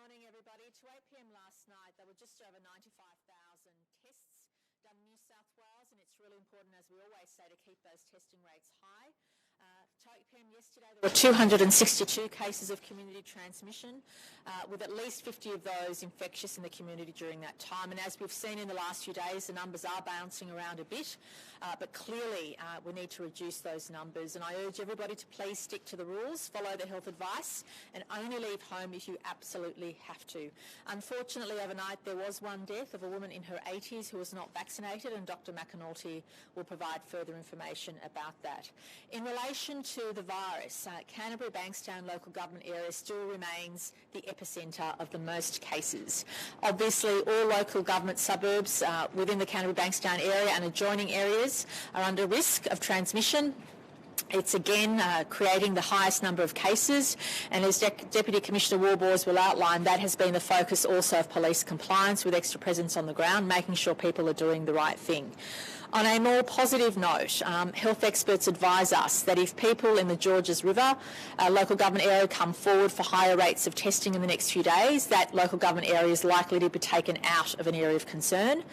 morning, everybody. To 8 p.m. last night, there were just over 95,000 tests done in New South Wales, and it's really important, as we always say, to keep those testing rates high. To 8 p.m. yesterday, there were 262 cases of community transmission, with at least 50 of those infectious in the community during that time. And as we've seen in the last few days, the numbers are bouncing around a bit, but clearly we need to reduce those numbers. And I urge everybody to please stick to the rules, follow the health advice, and only leave home if you absolutely have to. Unfortunately, overnight there was one death of a woman in her 80s who was not vaccinated, and Dr. McAnulty will provide further information about that. In relation to the virus, Canterbury Bankstown local government area still remains the epicentre of the most cases. Obviously, all local government suburbs within the Canterbury Bankstown area and adjoining areas are under risk of transmission. It's again creating the highest number of cases, and as Deputy Commissioner Warboys will outline, that has been the focus also of police compliance with extra presence on the ground, making sure people are doing the right thing. On a more positive note, health experts advise us that if people in the Georges River local government area come forward for higher rates of testing in the next few days, that local government area is likely to be taken out of an area of concern.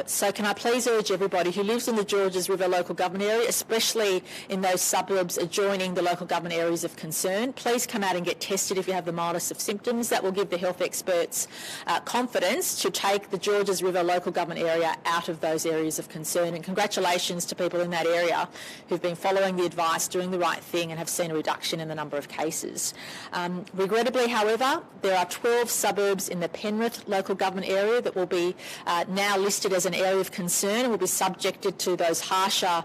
So can I please urge everybody who lives in the Georges River local government area, especially in those suburbs adjoining the local government areas of concern, please come out and get tested if you have the mildest of symptoms. That will give the health experts confidence to take the Georges River local government area out of those areas of concern. And congratulations to people in that area who've been following the advice, doing the right thing, and have seen a reduction in the number of cases. Regrettably, however, there are 12 suburbs in the Penrith local government area that will be now listed as an area of concern and will be subjected to those harsher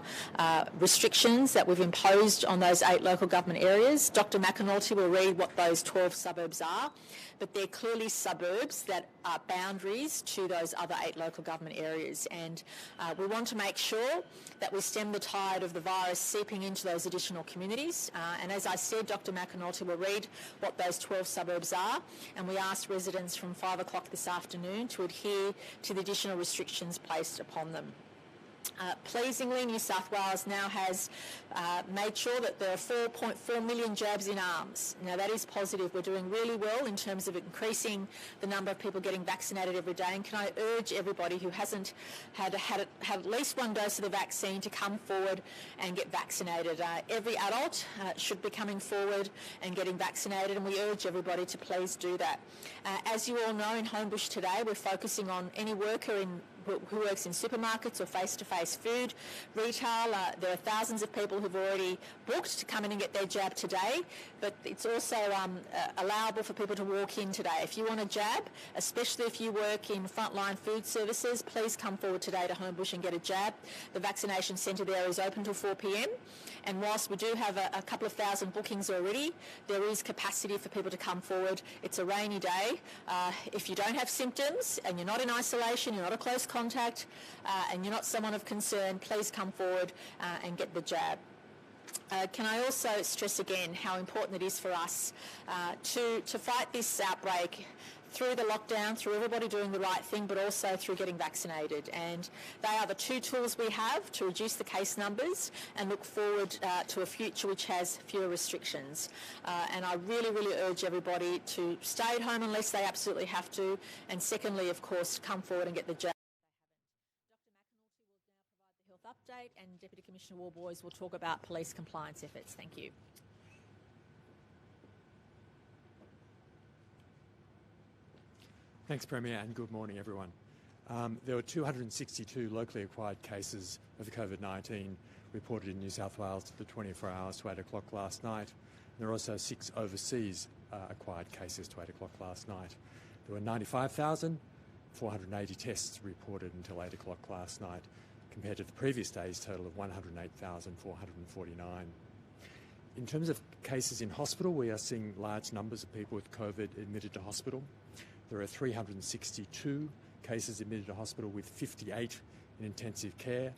restrictions that we've imposed on those 8 local government areas. Dr. McAnulty will read what those 12 suburbs are, but they're clearly suburbs that are boundaries to those other 8 local government areas. And we want to make sure that we stem the tide of the virus seeping into those additional communities. And as I said, Dr. McAnulty will read what those 12 suburbs are, and we asked residents from 5 o'clock this afternoon to adhere to the additional restrictions placed upon them. Pleasingly, New South Wales now has made sure that there are 4.4 million jabs in arms. Now that is positive. We're doing really well in terms of increasing the number of people getting vaccinated every day. And can I urge everybody who hasn't had at least one dose of the vaccine to come forward and get vaccinated. Every adult should be coming forward and getting vaccinated, and we urge everybody to please do that. As you all know, in Homebush today, we're focusing on any worker who works in supermarkets or face-to-face food retail. There are thousands of people who've already booked to come in and get their jab today, but it's also allowable for people to walk in today. If you want a jab, especially if you work in frontline food services, please come forward today to Homebush and get a jab. The vaccination centre there is open till 4 p.m. And whilst we do have a couple of thousand bookings already, there is capacity for people to come forward. It's a rainy day. If you don't have symptoms and you're not in isolation, you're not a close contact, and you're not someone of concern, please come forward and get the jab. Can I also stress again how important it is for us to fight this outbreak through the lockdown, through everybody doing the right thing, but also through getting vaccinated. And they are the 2 tools we have to reduce the case numbers and look forward to a future which has fewer restrictions. And I really, really urge everybody to stay at home unless they absolutely have to. And secondly, of course, come forward and get the jab. Dr. McAnulty will now provide the health update, and Deputy Commissioner Warboys will talk about police compliance efforts. Thank you. Thanks, Premier, and good morning, everyone. There were 262 locally acquired cases of COVID-19 reported in New South Wales to the 24 hours to 8 o'clock last night. There are also 6 overseas acquired cases to 8 o'clock last night. There were 95,480 tests reported until 8 o'clock last night, compared to the previous day's total of 108,449. In terms of cases in hospital, we are seeing large numbers of people with COVID admitted to hospital. There are 362 cases admitted to hospital, with 58 in intensive care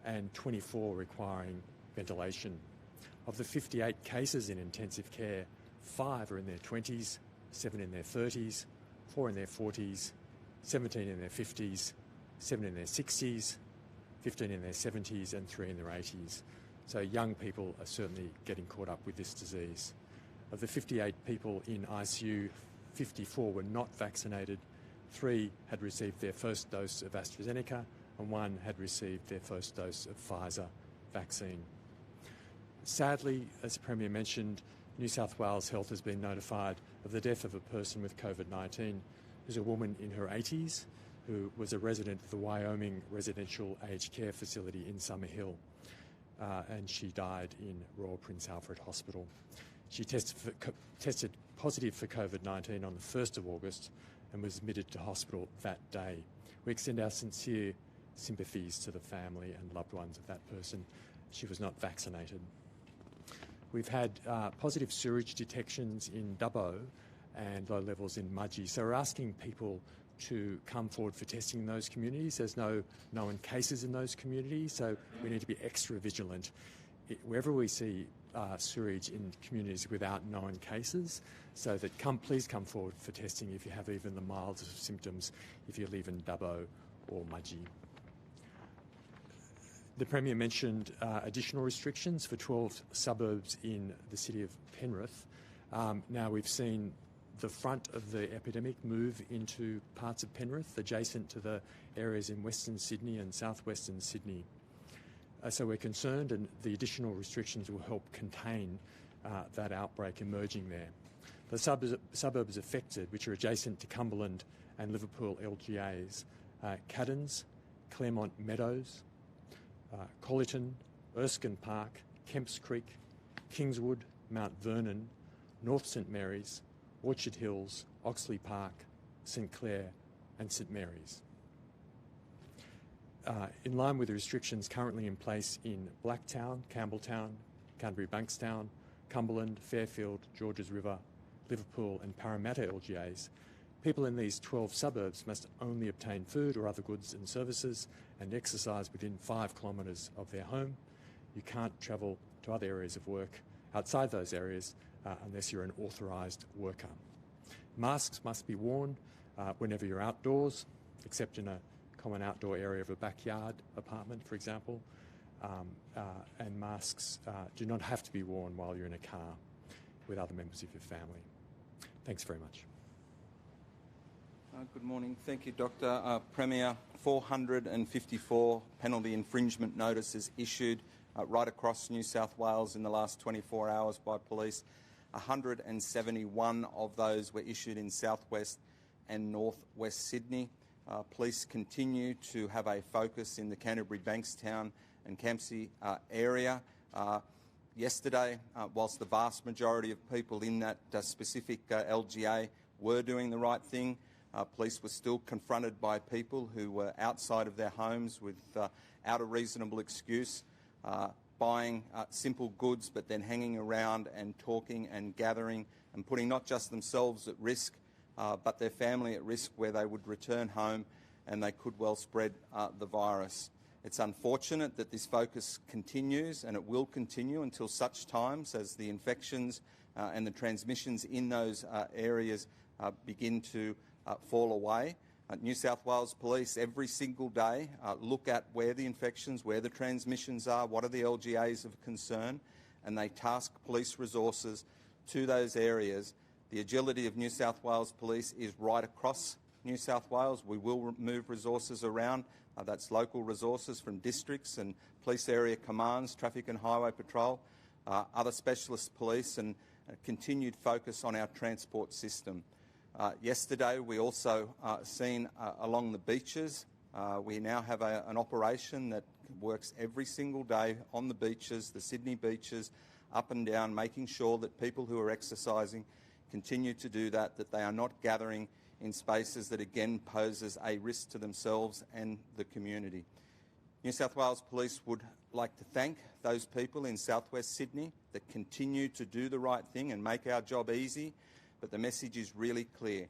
and 24 requiring ventilation. Of the 58 cases in intensive care, 5 are in their 20s, 7 in their 30s, 4 in their 40s, 17 in their 50s, 7 in their 60s, 15 in their 70s and 3 in their 80s. So young people are certainly getting caught up with this disease. Of the 58 people in ICU, 54 were not vaccinated, 3 had received their first dose of AstraZeneca, and 1 had received their first dose of Pfizer vaccine. Sadly, as the Premier mentioned, New South Wales Health has been notified of the death of a person with COVID-19 who's a woman in her 80s who was a resident of the Wyoming Residential Aged Care Facility in Summerhill, and she died in Royal Prince Alfred Hospital. She tested positive for COVID-19 on the 1st of August and was admitted to hospital that day. We extend our sincere sympathies to the family and loved ones of that person. She was not vaccinated. We've had positive sewage detections in Dubbo and low levels in Mudgee, so we're asking people to come forward for testing in those communities. There's no known cases in those communities, so we need to be extra vigilant. Wherever we see sewage in communities without known cases, so that please come forward for testing if you have even the mildest of symptoms if you live in Dubbo or Mudgee. The Premier mentioned additional restrictions for 12 suburbs in the city of Penrith. Now we've seen the front of the epidemic move into parts of Penrith adjacent to the areas in Western Sydney and southwestern Sydney. So we're concerned, and the additional restrictions will help contain that outbreak emerging there. The suburbs affected, which are adjacent to Cumberland and Liverpool LGAs, Caddens, Claremont Meadows, Collyton, Erskine Park, Kemps Creek, Kingswood, Mount Vernon, North St Mary's, Orchard Hills, Oxley Park, St Clair and St Mary's. In line with the restrictions currently in place in Blacktown, Campbelltown, Canterbury Bankstown, Cumberland, Fairfield, Georges River, Liverpool and Parramatta LGAs, people in these 12 suburbs must only obtain food or other goods and services and exercise within 5 kilometres of their home. You can't travel to other areas of work outside those areas unless you're an authorised worker. Masks must be worn whenever you're outdoors, except in a common outdoor area of a backyard apartment, for example, and masks do not have to be worn while you're in a car with other members of your family. Thanks very much. Good morning. Thank you, Dr. Premier. 454 penalty infringement notices issued right across New South Wales in the last 24 hours by police. 171 of those were issued in southwest and northwest Sydney. Police continue to have a focus in the Canterbury Bankstown and Campsie area. Yesterday, whilst the vast majority of people in that specific LGA were doing the right thing, police were still confronted by people who were outside of their homes without a reasonable excuse, buying simple goods but then hanging around and talking and gathering and putting not just themselves at risk but their family at risk, where they would return home and they could well spread the virus. It's unfortunate that this focus continues, and it will continue until such times as the infections and the transmissions in those areas begin to fall away. New South Wales Police every single day look at where the infections, where the transmissions are, what are the LGAs of concern, and they task police resources to those areas. The agility of New South Wales Police is right across New South Wales. We will move resources around. That's local resources from districts and police area commands, traffic and highway patrol, other specialist police, and a continued focus on our transport system. Yesterday we also seen along the beaches, we now have an operation that works every single day on the beaches, the Sydney beaches, up and down, making sure that people who are exercising continue to do that they are not gathering in spaces that again poses a risk to themselves and the community. New South Wales Police would like to thank those people in southwest Sydney that continue to do the right thing and make our job easy, but the message is really clear.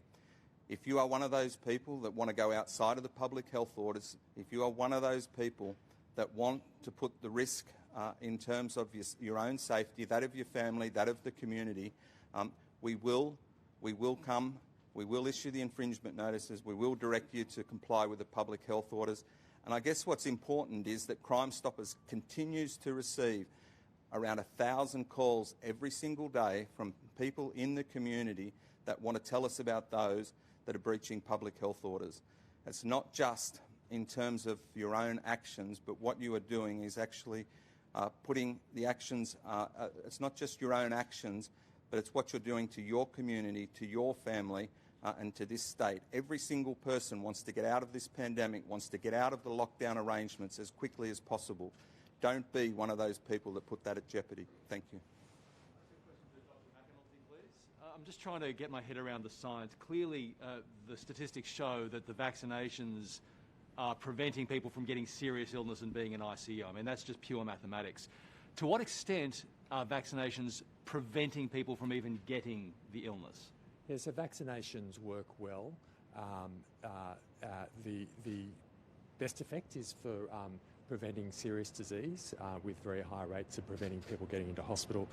If you are one of those people that want to go outside of the public health orders, if you are one of those people that want to put the risk in terms of your own safety, that of your family, that of the community, we will issue the infringement notices, we will direct you to comply with the public health orders. And I guess what's important is that Crime Stoppers continues to receive around 1,000 calls every single day from people in the community that want to tell us about those that are breaching public health orders. It's not just in terms of your own actions, but what you are doing is actually putting the actions, it's not just your own actions, but it's what you're doing to your community, to your family, and to this state. Every single person wants to get out of this pandemic, wants to get out of the lockdown arrangements as quickly as possible. Don't be one of those people that put that at jeopardy. Thank you. I'm just trying to get my head around the science. Clearly, the statistics show that the vaccinations are preventing people from getting serious illness and being in ICU. I mean, that's just pure mathematics. To what extent are vaccinations preventing people from even getting the illness? Yeah, so vaccinations work well. The best effect is for preventing serious disease with very high rates of preventing people getting into hospital.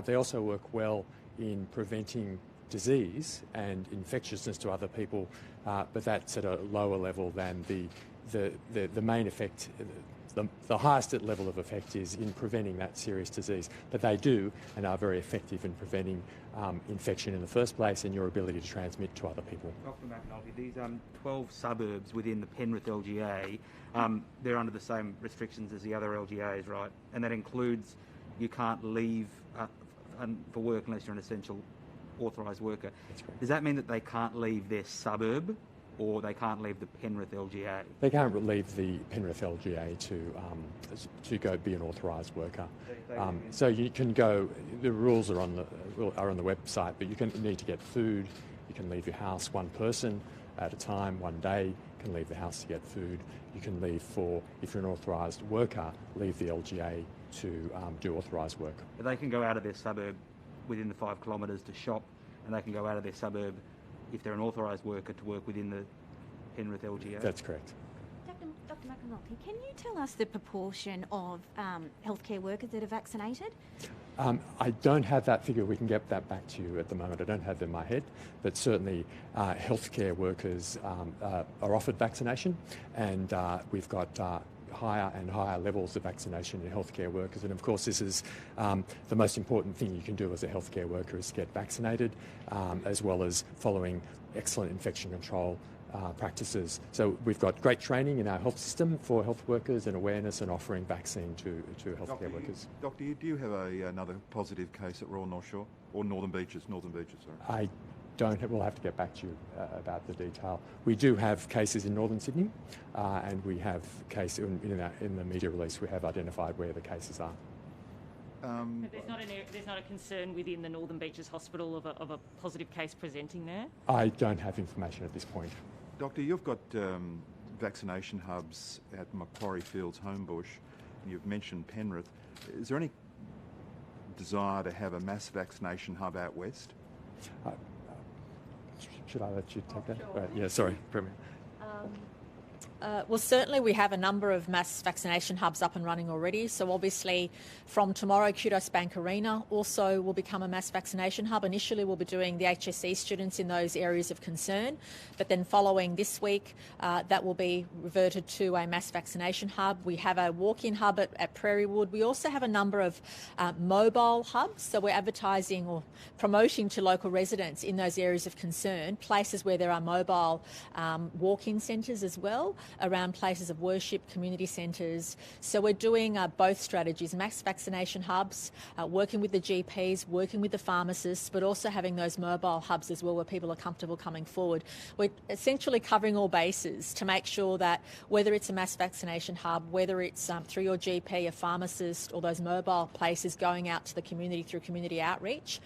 They also work well in preventing disease and infectiousness to other people, but that's at a lower level than the main effect. The highest level of effect is in preventing that serious disease, but they do and are very effective in preventing infection in the first place and your ability to transmit to other people. Dr. McAnulty, these 12 suburbs within the Penrith LGA, they're under the same restrictions as the other LGAs, right? And that includes you can't leave for work unless you're an essential authorised worker. That's correct. Does that mean that they can't leave their suburb, or they can't leave the Penrith LGA? They can't leave the Penrith LGA to go be an authorised worker. So you can go. The rules are on the website, but you need to get food. You can leave your house one person at a time, one day. You can leave the house to get food. You can leave if you're an authorised worker, leave the LGA to do authorised work. But they can go out of their suburb within the 5 kilometres to shop, and they can go out of their suburb if they're an authorised worker to work within the Penrith LGA? That's correct. Dr. McAnulty, can you tell us the proportion of healthcare workers that are vaccinated? I don't have that figure. We can get that back to you at the moment. I don't have it in my head, but certainly healthcare workers are offered vaccination, and we've got higher and higher levels of vaccination in healthcare workers. And of course, this is the most important thing you can do as a healthcare worker is get vaccinated, as well as following excellent infection control practices. So we've got great training in our health system for health workers and awareness and offering vaccine to healthcare workers. Doctor, do you have another positive case at Royal North Shore or Northern Beaches? Sorry. I don't. We'll have to get back to you about the detail. We do have cases in Northern Sydney, and we have cases in the media release. We have identified where the cases are. But there's not a concern within the Northern Beaches Hospital of a positive case presenting there? I don't have information at this point. Doctor, you've got vaccination hubs at Macquarie Fields, Homebush, and you've mentioned Penrith. Is there any desire to have a mass vaccination hub out west? Should I let you take that? Sure. Yeah, sorry, Premier. Well, certainly we have a number of mass vaccination hubs up and running already. So obviously from tomorrow, Kudos Bank Arena also will become a mass vaccination hub. Initially we'll be doing the HSC students in those areas of concern, but then following this week, that will be reverted to a mass vaccination hub. We have a walk-in hub at Prairie Wood. We also have a number of mobile hubs. So we're advertising or promoting to local residents in those areas of concern, places where there are mobile walk-in centres as well, around places of worship, community centres. So we're doing both strategies, mass vaccination hubs, working with the GPs, working with the pharmacists, but also having those mobile hubs as well where people are comfortable coming forward. We're essentially covering all bases to make sure that whether it's a mass vaccination hub, whether it's through your GP, a pharmacist, or those mobile places going out to the community through community outreach,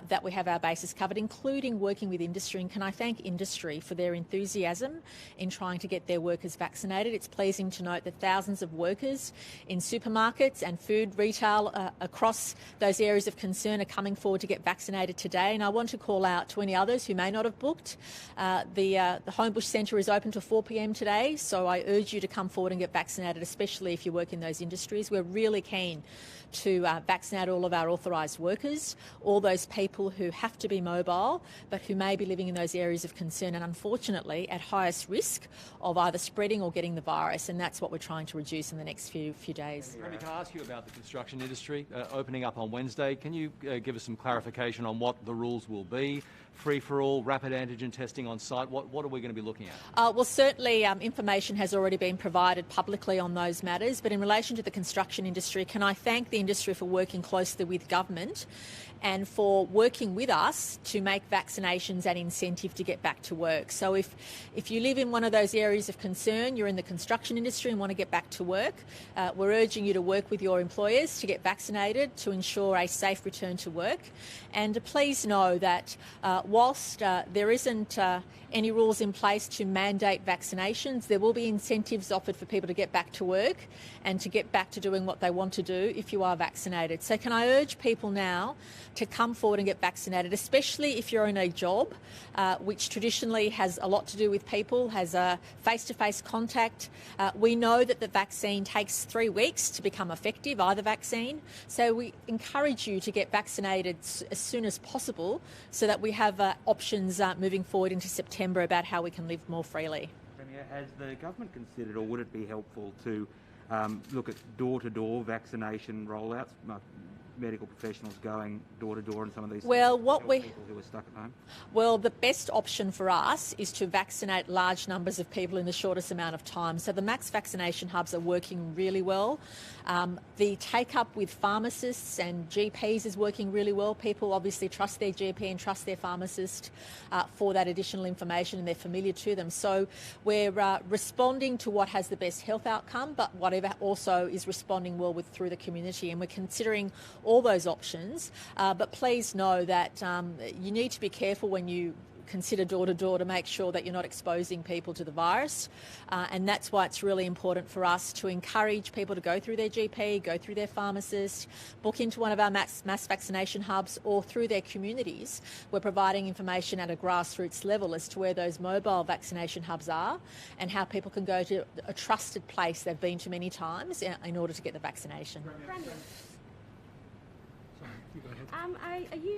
that we have our bases covered, including working with industry. And can I thank industry for their enthusiasm in trying to get their workers vaccinated. It's pleasing to note that thousands of workers in supermarkets and food retail across those areas of concern are coming forward to get vaccinated today. And I want to call out to any others who may not have booked. The Homebush Centre is open to 4 p.m. today, so I urge you to come forward and get vaccinated, especially if you work in those industries. We're really keen to vaccinate all of our authorised workers, all those people who have to be mobile but who may be living in those areas of concern and unfortunately at highest risk of either spreading or getting the virus, and that's what we're trying to reduce in the next few days. Premier, can I ask you about the construction industry opening up on Wednesday? Can you give us some clarification on what the rules will be? Free-for-all, rapid antigen testing on site, what are we going to be looking at? Well, certainly information has already been provided publicly on those matters, but in relation to the construction industry, can I thank the industry for working closely with government and for working with us to make vaccinations an incentive to get back to work. So if you live in one of those areas of concern, you're in the construction industry and want to get back to work, we're urging you to work with your employers to get vaccinated to ensure a safe return to work. And please know that whilst there isn't any rules in place to mandate vaccinations, there will be incentives offered for people to get back to work and to get back to doing what they want to do if you are vaccinated. So can I urge people now to come forward and get vaccinated, especially if you're in a job which traditionally has a lot to do with people, has a face-to-face contact. We know that the vaccine takes 3 weeks to become effective, either vaccine. So we encourage you to get vaccinated as soon as possible so that we have options moving forward into September about how we can live more freely. Premier, has the government considered, or would it be helpful to look at door-to-door vaccination rollouts? Medical professionals going door to door in some of these people who are stuck at home? Well, the best option for us is to vaccinate large numbers of people in the shortest amount of time. So the mass vaccination hubs are working really well. The take-up with pharmacists and GPs is working really well. People obviously trust their GP and trust their pharmacist for that additional information, and they're familiar to them. So we're responding to what has the best health outcome, but whatever also is responding well through the community, and we're considering all those options, but please know that you need to be careful when you consider door-to-door to make sure that you're not exposing people to the virus, and that's why it's really important for us to encourage people to go through their GP, go through their pharmacist, book into one of our mass vaccination hubs, or through their communities. We're providing information at a grassroots level as to where those mobile vaccination hubs are and how people can go to a trusted place they've been to many times in order to get the vaccination.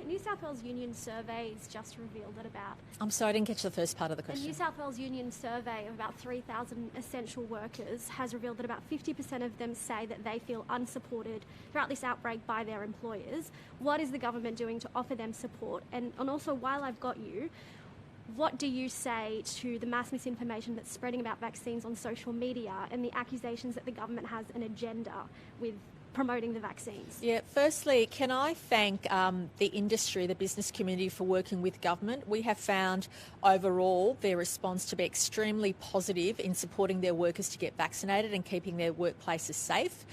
New South Wales Union surveys just revealed that about... I'm sorry, I didn't catch the first part of the question. The New South Wales Union survey of about 3,000 essential workers has revealed that about 50% of them say that they feel unsupported throughout this outbreak by their employers. What is the government doing to offer them support? And also, while I've got you, what do you say to the mass misinformation that's spreading about vaccines on social media and the accusations that the government has an agenda with promoting the vaccines? Yeah, firstly, can I thank the industry, the business community for working with government. We have found overall their response to be extremely positive in supporting their workers to get vaccinated and keeping their workplaces safe.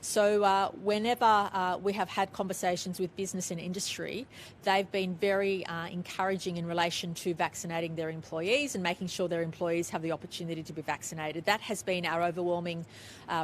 So whenever we have had conversations with business and industry, they've been very encouraging in relation to vaccinating their employees and making sure their employees have the opportunity to be vaccinated. That has been our overwhelming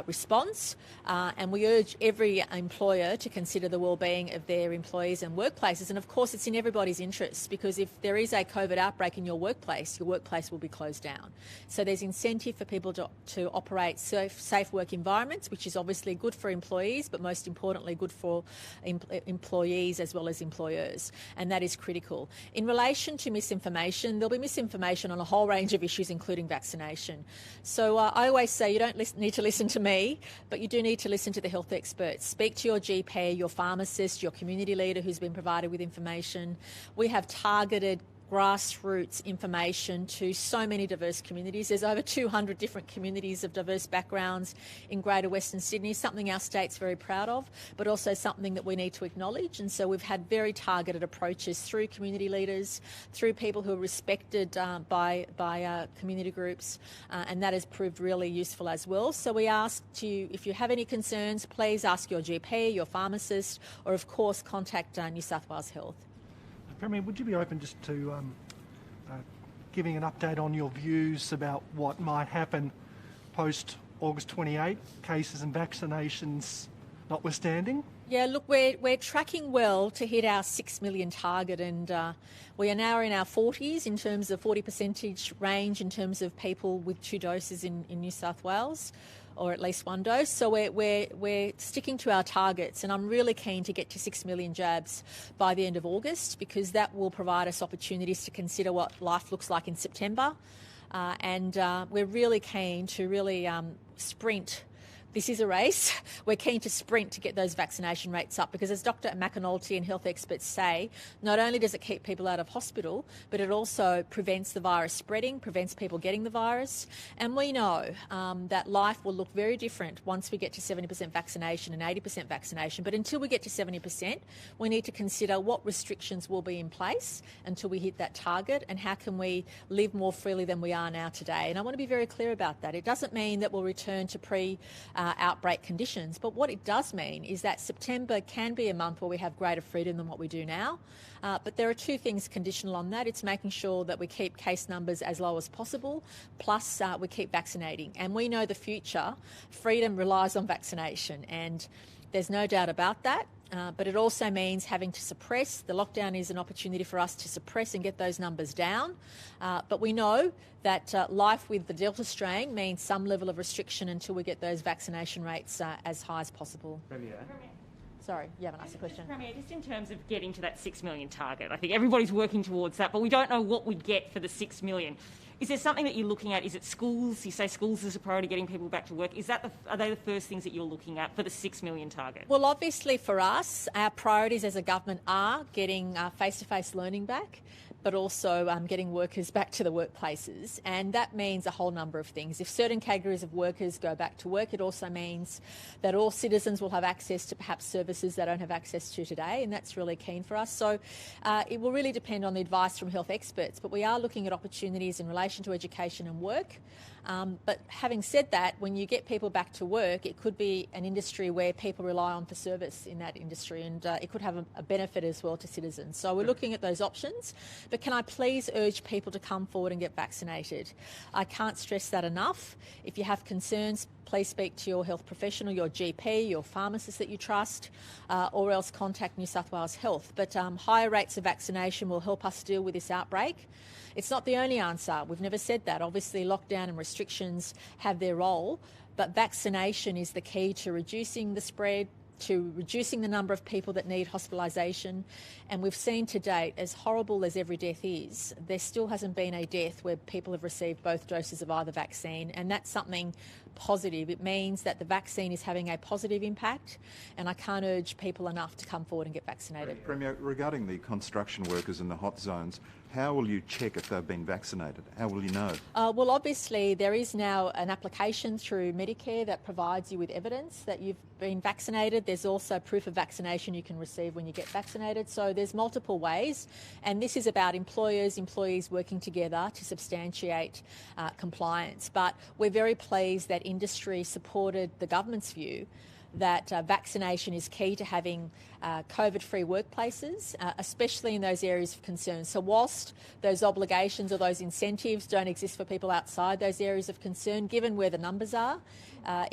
response, and we urge every employer to consider the well-being of their employees and workplaces. And of course, it's in everybody's interests, because if there is a COVID outbreak in your workplace will be closed down. So there's incentive for people to operate safe work environments, which is obviously good for employees, but most importantly good for employees as well as employers, and that is critical. In relation to misinformation, there'll be misinformation on a whole range of issues, including vaccination. So I always say you don't need to listen to me, but you do need to listen to the health experts. Speak to your GP, your pharmacist, your community leader who's been provided with information. We have targeted grassroots information to so many diverse communities. There's over 200 different communities of diverse backgrounds in Greater Western Sydney, something our state's very proud of, but also something that we need to acknowledge. And so we've had very targeted approaches through community leaders, through people who are respected by community groups, and that has proved really useful as well. So we ask you, if you have any concerns, please ask your GP, your pharmacist, or of course contact New South Wales Health. Premier, would you be open just to giving an update on your views about what might happen post August 28, cases and vaccinations notwithstanding? Yeah, look, we're tracking well to hit our 6 million target, and we are now in our 40s in terms of 40% range in terms of people with 2 doses in New South Wales, or at least 1 dose. So we're sticking to our targets, and I'm really keen to get to 6 million jabs by the end of August, because that will provide us opportunities to consider what life looks like in September. and we're really keen to really sprint. This is a race. We're keen to sprint to get those vaccination rates up because, as Dr McAnulty and health experts say, not only does it keep people out of hospital, but it also prevents the virus spreading, prevents people getting the virus. And we know that life will look very different once we get to 70% vaccination and 80% vaccination. But until we get to 70%, we need to consider what restrictions will be in place until we hit that target and how can we live more freely than we are now today. And I want to be very clear about that. It doesn't mean that we'll return to outbreak conditions. But what it does mean is that September can be a month where we have greater freedom than what we do now. But there are two things conditional on that. It's making sure that we keep case numbers as low as possible, plus we keep vaccinating. And we know the future, freedom relies on vaccination. And there's no doubt about that. But it also means having to suppress. The lockdown is an opportunity for us to suppress and get those numbers down. But we know that life with the Delta strain means some level of restriction until we get those vaccination rates as high as possible. Premier. Sorry, you haven't asked a question. Premier, just in terms of getting to that 6 million target, I think everybody's working towards that, but we don't know what we'd get for the 6 million. Is there something that you're looking at? Is it schools? You say schools is a priority, getting people back to work. Are they the first things that you're looking at for the 6 million target? Well, obviously for us, our priorities as a government are getting face-to-face learning back, but also getting workers back to the workplaces. And that means a whole number of things. If certain categories of workers go back to work, it also means that all citizens will have access to perhaps services they don't have access to today, and that's really keen for us. So it will really depend on the advice from health experts, but we are looking at opportunities in relation to education and work. But having said that, when you get people back to work, it could be an industry where people rely on for service in that industry, and it could have a benefit as well to citizens. So we're looking at those options. But can I please urge people to come forward and get vaccinated? I can't stress that enough. If you have concerns, please speak to your health professional, your GP, your pharmacist that you trust, or else contact New South Wales Health. But higher rates of vaccination will help us deal with this outbreak. It's not the only answer. We've never said that. Obviously, lockdown and restrictions have their role, but vaccination is the key to reducing the spread, to reducing the number of people that need hospitalisation. And we've seen to date, as horrible as every death is, there still hasn't been a death where people have received both doses of either vaccine, and that's something positive. It means that the vaccine is having a positive impact, and I can't urge people enough to come forward and get vaccinated. Premier, regarding the construction workers in the hot zones, how will you check if they've been vaccinated? How will you know? Well, obviously, there is now an application through Medicare that provides you with evidence that you've been vaccinated. There's also proof of vaccination you can receive when you get vaccinated. So there's multiple ways, and this is about employers, employees working together to substantiate compliance. But we're very pleased that industry supported the government's view that vaccination is key to having COVID-free workplaces, especially in those areas of concern. So whilst those obligations or those incentives don't exist for people outside those areas of concern, given where the numbers are,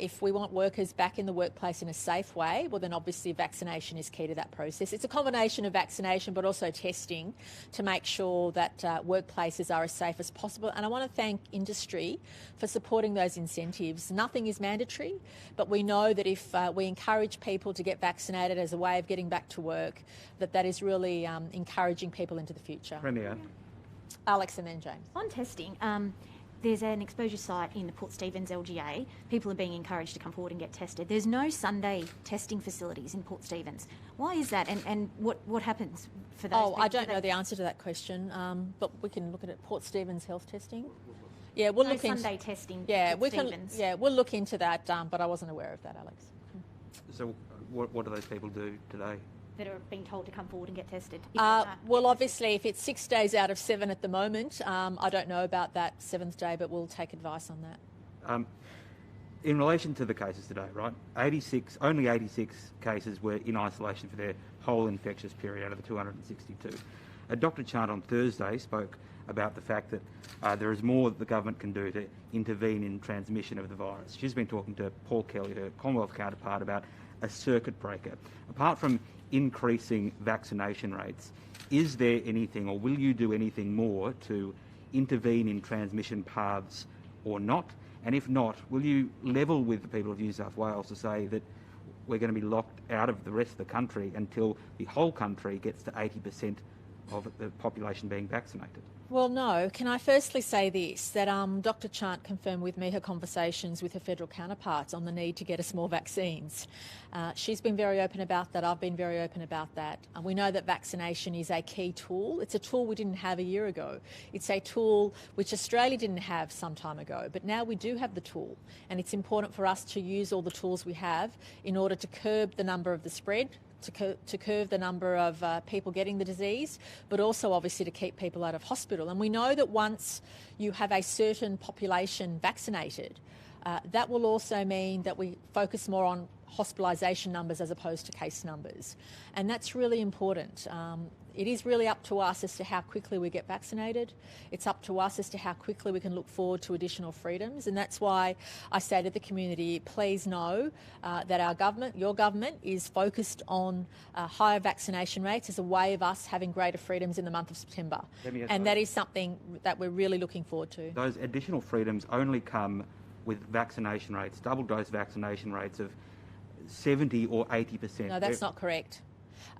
if we want workers back in the workplace in a safe way, well then obviously vaccination is key to that process. It's a combination of vaccination but also testing to make sure that workplaces are as safe as possible. And I want to thank industry for supporting those incentives. Nothing is mandatory, but we know that if we encourage people to get vaccinated as a way of getting back to work, that is really encouraging people into the future. Premier. Alex and then James. On testing, there's an exposure site in the Port Stephens LGA. People are being encouraged to come forward and get tested. There's no Sunday testing facilities in Port Stephens. Why is that, and what happens for those people? I don't know the answer to that question, but we can look at it. Port Stephens health testing? Yeah, we'll look into Sunday testing. Yeah, Port Stephens. we'll look into that, but I wasn't aware of that, Alex. So what do those people do today? That are being told to come forward and get tested? Well, obviously, if it's 6 days out of 7 at the moment, I don't know about that 7th day, but we'll take advice on that. In relation to the cases today, right, only 86 cases were in isolation for their whole infectious period out of the 262. Dr. Chant on Thursday spoke about the fact that there is more that the government can do to intervene in transmission of the virus. She's been talking to Paul Kelly, her Commonwealth counterpart, about a circuit breaker. Apart from increasing vaccination rates, is there anything, or will you do anything more to intervene in transmission paths or not? And if not, will you level with the people of New South Wales to say that we're going to be locked out of the rest of the country until the whole country gets to 80% of the population being vaccinated? Well, no. Can I firstly say this, that Dr Chant confirmed with me her conversations with her federal counterparts on the need to get us more vaccines. She's been very open about that. I've been very open about that. We know that vaccination is a key tool. It's a tool we didn't have a year ago. It's a tool which Australia didn't have some time ago, but now we do have the tool, and it's important for us to use all the tools we have in order to curb the number of the spread, to curb the number of people getting the disease, but also obviously to keep people out of hospital. And we know that once you have a certain population vaccinated, that will also mean that we focus more on hospitalisation numbers as opposed to case numbers. And that's really important. It is really up to us as to how quickly we get vaccinated. It's up to us as to how quickly we can look forward to additional freedoms. And that's why I say to the community, please know that our government, your government, is focused on higher vaccination rates as a way of us having greater freedoms in the month of September. And that is something that we're really looking forward to. Those additional freedoms only come with vaccination rates, double dose vaccination rates of 70 or 80%. No, that's not correct.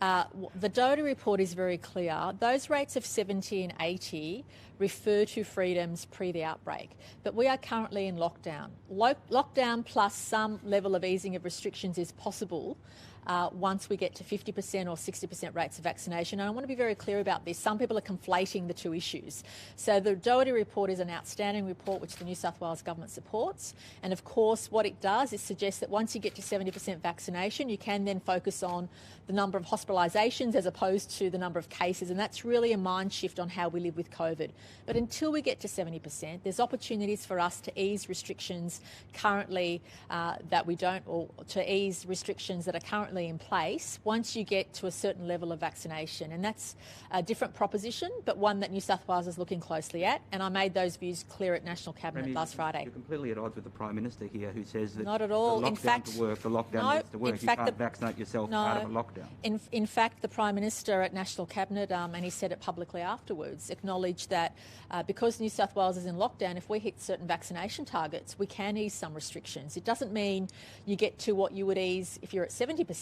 The Doherty report is very clear. Those rates of 70 and 80 refer to freedoms pre the outbreak. But we are currently in lockdown. Lockdown plus some level of easing of restrictions is possible once we get to 50% or 60% rates of vaccination. And I want to be very clear about this. Some people are conflating the two issues. So the Doherty report is an outstanding report which the New South Wales government supports. And of course, what it does is suggest that once you get to 70% vaccination, you can then focus on the number of hospitalisations as opposed to the number of cases. And that's really a mind shift on how we live with COVID. But until we get to 70%, there's opportunities for us to ease restrictions currently that we don't, or to ease restrictions that are currently in place once you get to a certain level of vaccination. And that's a different proposition, but one that New South Wales is looking closely at. And I made those views clear at National Cabinet last Friday. You're completely at odds with the Prime Minister here, who says that not at all. The lockdown in fact, to work, the lockdown needs to work. You can't vaccinate yourself out of a lockdown. In fact, the Prime Minister at National Cabinet, and he said it publicly afterwards, acknowledged that because New South Wales is in lockdown, if we hit certain vaccination targets, we can ease some restrictions. It doesn't mean you get to what you would ease if you're at 70%.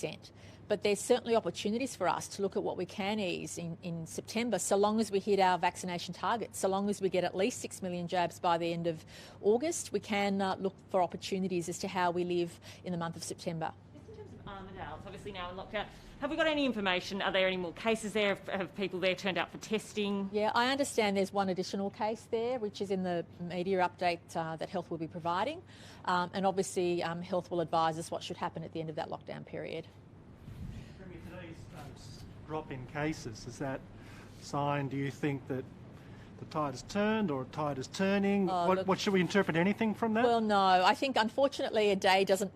But there's certainly opportunities for us to look at what we can ease in September, so long as we hit our vaccination targets, so long as we get at least 6 million jabs by the end of August, we can look for opportunities as to how we live in the month of September. Just in terms of Armidale, it's obviously now in lockdown. Have we got any information? Are there any more cases there? Have people there turned out for testing? Yeah, I understand there's one additional case there, which is in the media update that Health will be providing. And obviously Health will advise us what should happen at the end of that lockdown period. Today's drop in cases, is that a sign, do you think, that the tide has turned or the tide is turning? What should we interpret anything from that? Well, no. I think, unfortunately, a day doesn't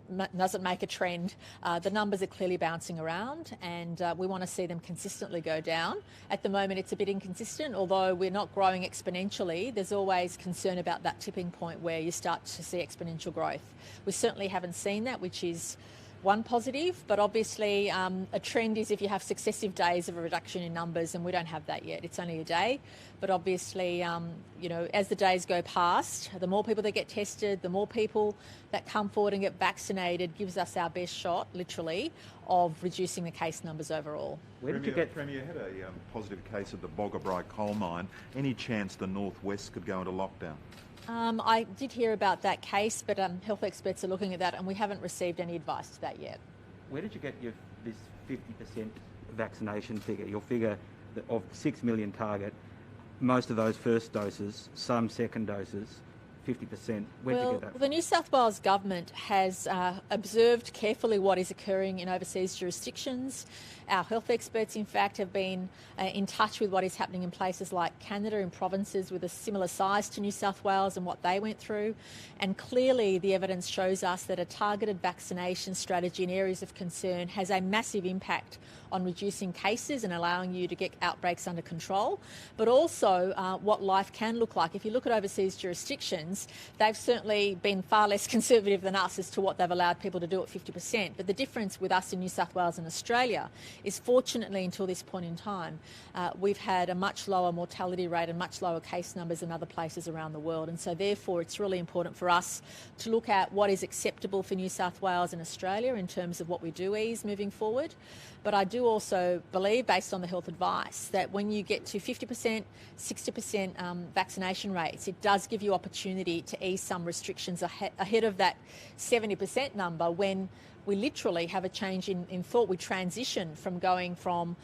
make a trend. The numbers are clearly bouncing around, and we want to see them consistently go down. At the moment, it's a bit inconsistent. Although we're not growing exponentially, there's always concern about that tipping point where you start to see exponential growth. We certainly haven't seen that, which is one positive, but obviously a trend is if you have successive days of a reduction in numbers, and we don't have that yet. It's only a day, but obviously, as the days go past, the more people that get tested, the more people that come forward and get vaccinated gives us our best shot, literally, of reducing the case numbers overall. Where did you get? Premier, you had a positive case of the Boggabri coal mine. Any chance the northwest could go into lockdown? I did hear about that case, but health experts are looking at that, and we haven't received any advice to that yet. Where did you get this 50% vaccination figure, your figure of 6 million target, most of those first doses, some second doses, 50%? Where did you get that from? The New South Wales government has observed carefully what is occurring in overseas jurisdictions. Our health experts, in fact, have been in touch with what is happening in places like Canada, in provinces with a similar size to New South Wales and what they went through. And clearly the evidence shows us that a targeted vaccination strategy in areas of concern has a massive impact on reducing cases and allowing you to get outbreaks under control, but also what life can look like. If you look at overseas jurisdictions, ones, they've certainly been far less conservative than us as to what they've allowed people to do at 50%. But the difference with us in New South Wales and Australia is, fortunately, until this point in time, we've had a much lower mortality rate and much lower case numbers than other places around the world. And so therefore it's really important for us to look at what is acceptable for New South Wales and Australia in terms of what we do ease moving forward. But I do also believe, based on the health advice, that when you get to 50%, 60% vaccination rates, it does give you opportunity to ease some restrictions ahead of that 70% number, when we literally have a change in thought. We transition from going from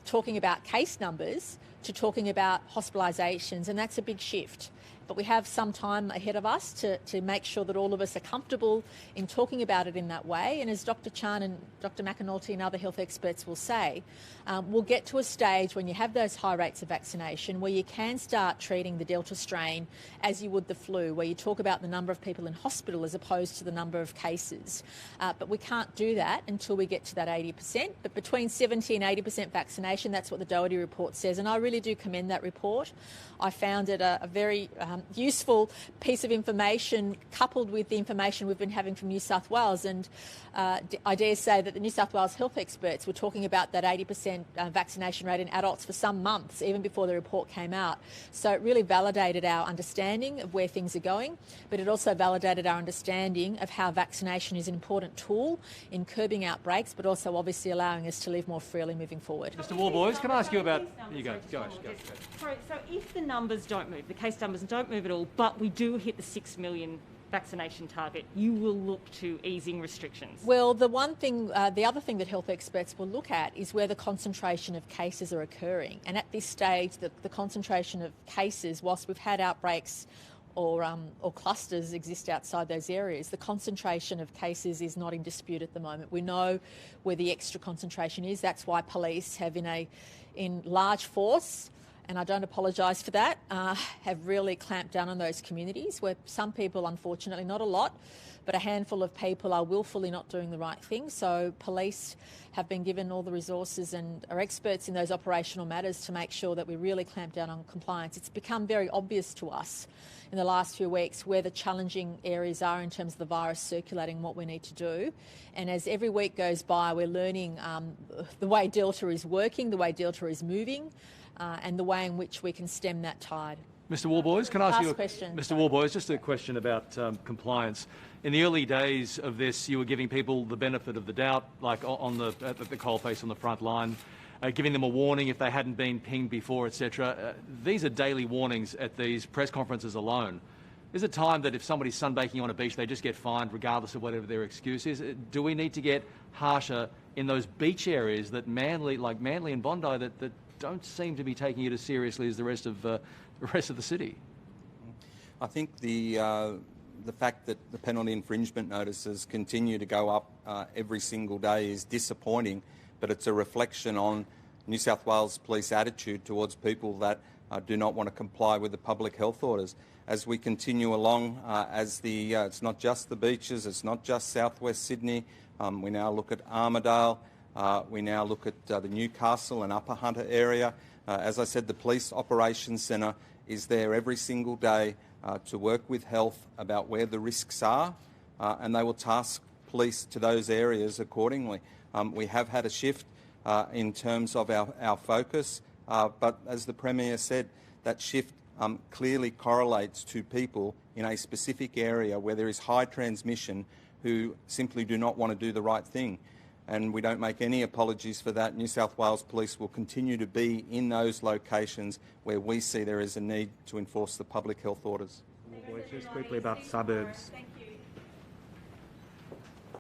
talking about case numbers to talking about hospitalisations, and that's a big shift. But we have some time ahead of us to make sure that all of us are comfortable in talking about it in that way. And as Dr. Chan and Dr. McAnulty and other health experts will say, we'll get to a stage when you have those high rates of vaccination where you can start treating the Delta strain as you would the flu, where you talk about the number of people in hospital as opposed to the number of cases. But we can't do that until we get to that 80%. But between 70 and 80% vaccination, that's what the Doherty report says. And I really do commend that report. I found it a very useful piece of information, coupled with the information we've been having from New South Wales. And I dare say that the New South Wales health experts were talking about that 80% vaccination rate in adults for some months, even before the report came out. So it really validated our understanding of where things are going, but it also validated our understanding of how vaccination is an important tool in curbing outbreaks, but also obviously allowing us to live more freely moving forward. Mr. Warboys, can I ask you about... There you go. Go. Sorry, so if the numbers don't move, the case numbers don't move at all, but we do hit the 6 million vaccination target, you will look to easing restrictions? Well, the other thing that health experts will look at is where the concentration of cases are occurring. And at this stage, the concentration of cases, whilst we've had outbreaks or clusters exist outside those areas, the concentration of cases is not in dispute at the moment. We know where the extra concentration is. That's why police have, in large force, and I don't apologise for that, have really clamped down on those communities where some people, unfortunately, not a lot, but a handful of people are willfully not doing the right thing. So police have been given all the resources and are experts in those operational matters to make sure that we really clamp down on compliance. It's become very obvious to us in the last few weeks where the challenging areas are in terms of the virus circulating, what we need to do. And as every week goes by, we're learning the way Delta is working, the way Delta is moving, and the way in which we can stem that tide. Mr. Warboys, can I ask you question. Mr. Warboys, just a question about compliance. In the early days of this, you were giving people the benefit of the doubt, like at the coalface on the front line, giving them a warning if they hadn't been pinged before, etc. These are daily warnings at these press conferences alone. Is it time that if somebody's sunbaking on a beach, they just get fined regardless of whatever their excuse is? Do we need to get harsher in those beach areas that Manly and Bondi, that don't seem to be taking it as seriously as the rest of the city? I think the fact that the penalty infringement notices continue to go up every single day is disappointing, but it's a reflection on New South Wales Police attitude towards people that do not want to comply with the public health orders. As we continue along, it's not just the beaches, it's not just southwest Sydney, we now look at Armidale, we now look at the Newcastle and Upper Hunter area. As I said, the Police Operations Centre is there every single day to work with health about where the risks are, and they will task police to those areas accordingly. We have had a shift in terms of our focus, but as the Premier said, that shift clearly correlates to people in a specific area where there is high transmission who simply do not want to do the right thing. And we don't make any apologies for that. New South Wales Police will continue to be in those locations where we see there is a need to enforce the public health orders. Just quickly about suburbs.